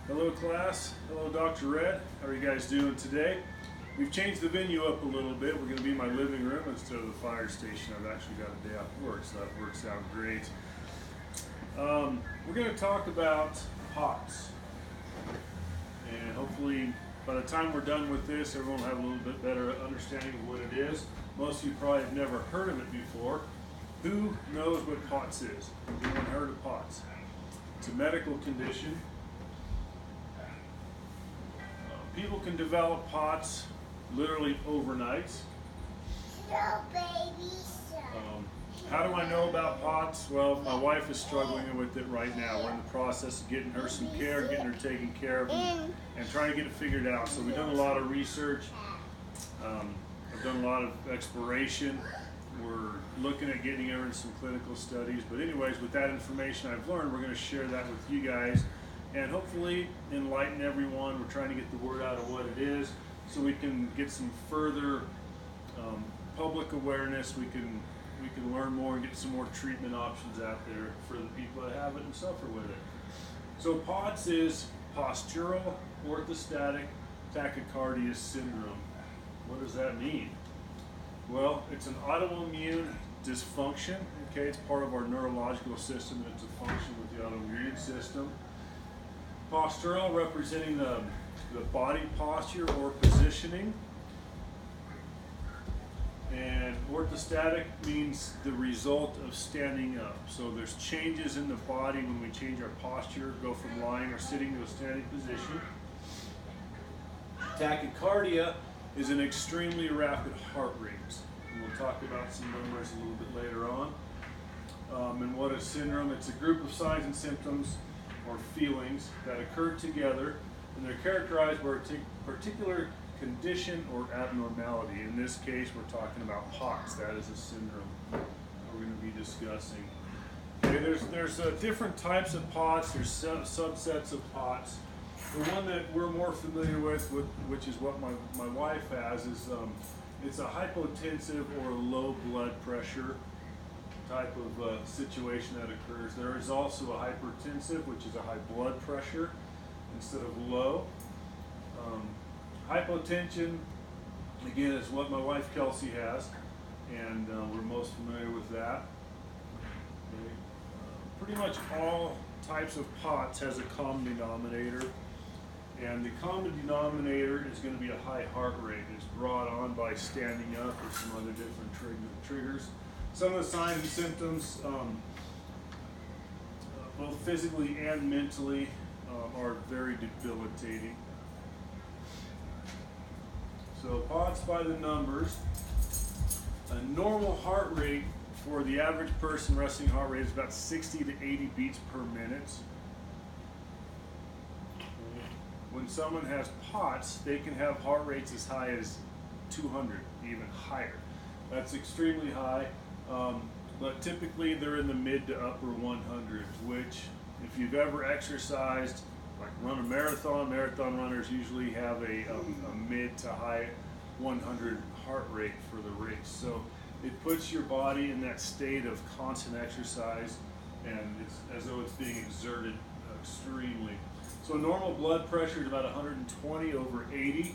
Hello class, hello Dr. Red. How are you guys doing today? We've changed the venue up a little bit. We're going to be in my living room instead of the fire station. I've actually got a day off work, so that works out great. We're going to talk about POTS. And hopefully by the time we're done with this, everyone will have a little bit better understanding of what it is. Most of you probably have never heard of it before. Who knows what POTS is? Has anyone heard of POTS? It's a medical condition. People can develop POTS literally overnight. How do I know about POTS? Well, my wife is struggling with it right now. We're in the process of getting her some care, getting her taken care of, and trying to get it figured out. So we've done a lot of research. I've done a lot of exploration. We're looking at getting her in some clinical studies. But anyways, with that information I've learned, we're going to share that with you guys and hopefully enlighten everyone. We're trying to get the word out of what it is so we can get some further public awareness. We can learn more and get some more treatment options out there for the people that have it and suffer with it. So POTS is postural orthostatic tachycardia syndrome. What does that mean? Well, it's an autoimmune dysfunction. Okay, it's part of our neurological system. It's a function with the autoimmune system. Postural representing the body posture or positioning. And orthostatic means the result of standing up. So there's changes in the body when we change our posture, go from lying or sitting to a standing position. Tachycardia is an extremely rapid heart rate. And we'll talk about some numbers a little bit later on. And what is syndrome? It's a group of signs and symptoms or feelings that occur together, and they're characterized by a particular condition or abnormality. In this case, we're talking about POTS. That is a syndrome we're going to be discussing. Okay, there's different types of POTS. There's subsets of POTS. The one that we're more familiar with, which is what my wife has, is it's a hypotensive or a low blood pressure type of situation that occurs. There is also a hypertensive, which is a high blood pressure instead of low. Hypotension, again, is what my wife Kelsey has, and we're most familiar with that. Okay. Pretty much all types of POTS has a common denominator, and the common denominator is going to be a high heart rate. It's brought on by standing up or some other different triggers. Some of the signs and symptoms, both physically and mentally, are very debilitating. So POTS by the numbers. A normal heart rate for the average person, resting heart rate, is about 60 to 80 beats per minute. When someone has POTS, they can have heart rates as high as 200, even higher. That's extremely high. But typically they're in the mid to upper 100s, which if you've ever exercised, like run a marathon runners usually have a mid to high 100 heart rate for the race. So it puts your body in that state of constant exercise, and it's as though it's being exerted extremely. So normal blood pressure is about 120 over 80.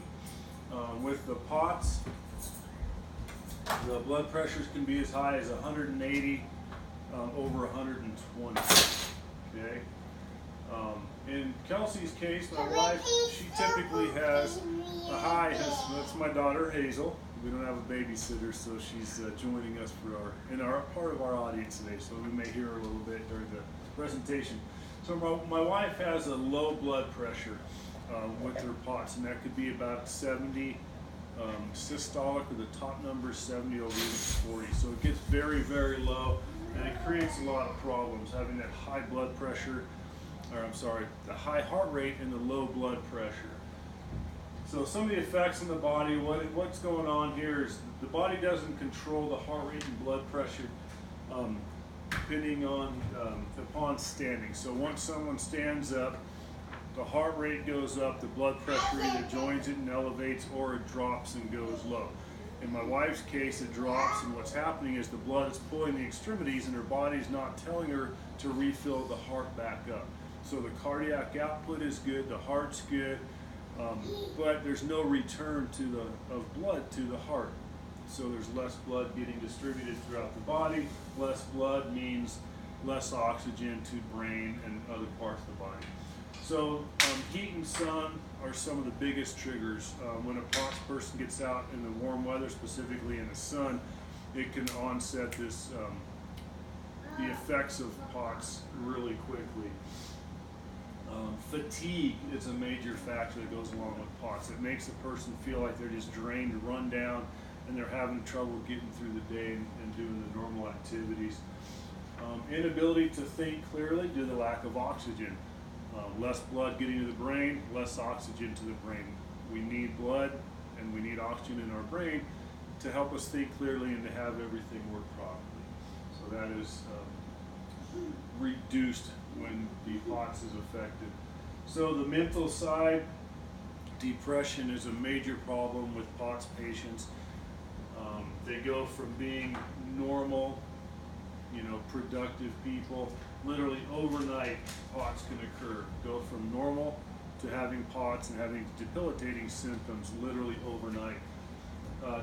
With the POTS, the blood pressures can be as high as 180 over 120. Okay. In Kelsey's case, my wife, she typically has a high. That's my daughter Hazel. We don't have a babysitter, so she's joining us for our part of our audience today. So we may hear her a little bit during the presentation. So my wife has a low blood pressure with her POTS, and that could be about 70. Systolic, or the top number is 70 over 40. So it gets very, very low, and it creates a lot of problems, having that high blood pressure, the high heart rate and the low blood pressure. So some of the effects in the body, what's going on here is the body doesn't control the heart rate and blood pressure depending on upon standing. So once someone stands up, the heart rate goes up, the blood pressure either joins it and elevates, or it drops and goes low. In my wife's case, it drops, and what's happening is the blood is pulling the extremities, and her body's not telling her to refill the heart back up. So the cardiac output is good, the heart's good, but there's no return of blood to the heart. So there's less blood getting distributed throughout the body. Less blood means less oxygen to brain and other parts of the body. So heat and sun are some of the biggest triggers. When a POTS person gets out in the warm weather, specifically in the sun, it can onset this the effects of POTS really quickly. Fatigue is a major factor that goes along with POTS. It makes a person feel like they're just drained, run down, and they're having trouble getting through the day and doing the normal activities. Inability to think clearly due to the lack of oxygen. Less blood getting to the brain, less oxygen to the brain. We need blood and we need oxygen in our brain to help us think clearly and to have everything work properly. So that is reduced when the POTS is affected. So the mental side, depression is a major problem with POTS patients. They go from being normal, productive people, literally overnight POTS can occur. Go from normal to having POTS and having debilitating symptoms literally overnight.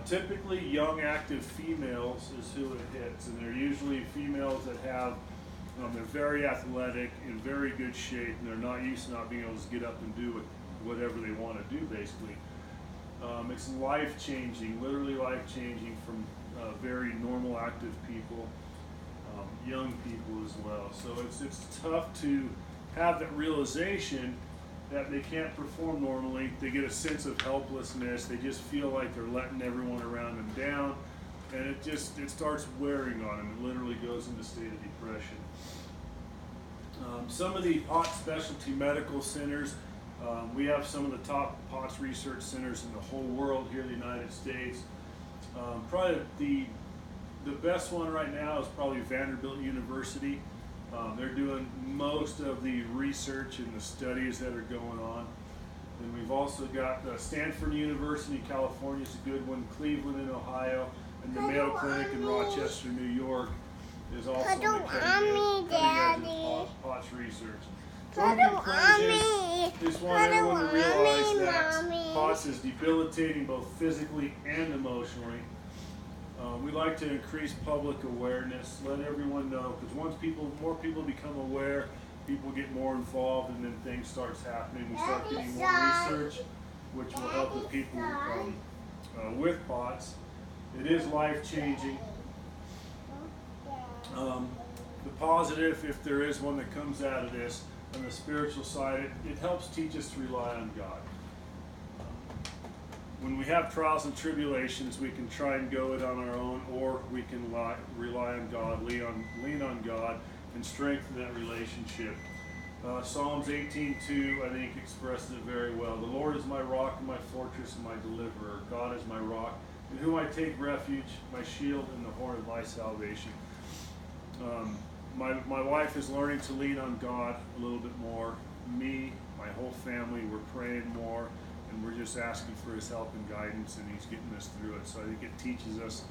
Typically young active females is who it hits, and they're usually females that have they're very athletic, in very good shape, and they're not used to not being able to get up and do whatever they want to do, basically. It's life-changing, literally life-changing from very normal active people, young people as well. So it's tough to have that realization that they can't perform normally. They get a sense of helplessness. They just feel like they're letting everyone around them down, and it starts wearing on them. It literally goes into a state of depression. Some of the POTS specialty medical centers, we have some of the top POTS research centers in the whole world here in the United States. Probably the best one right now is probably Vanderbilt University. They're doing most of the research and the studies that are going on. And we've also got Stanford University, California is a good one, Cleveland in Ohio, and the Mayo Clinic in Rochester, New York is also cutting edge of POTS research. So in conclusion, just want everyone to realize that POTS is debilitating both physically and emotionally. We like to increase public awareness, let everyone know, because once more people become aware, people get more involved, and then things starts happening. We start getting more research, which will help the people with POTS. It is life-changing. The positive, if there is one that comes out of this, on the spiritual side, it helps teach us to rely on God. When we have trials and tribulations, we can try and go it on our own, or we can rely on God, lean on God, and strengthen that relationship. Psalms 18:2, I think, expresses it very well. The Lord is my rock and my fortress and my deliverer. God is my rock, in whom I take refuge, my shield and the horn of my salvation. My wife is learning to lean on God a little bit more. Me, my whole family, we're praying more, and we're just asking for His help and guidance, and He's getting us through it. So I think it teaches us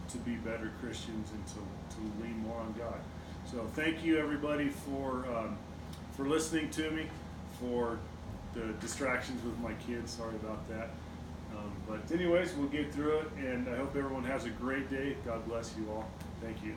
to be better Christians and to lean more on God. So thank you, everybody, for listening to me, for the distractions with my kids. Sorry about that. But anyways, we'll get through it, and I hope everyone has a great day. God bless you all. Thank you.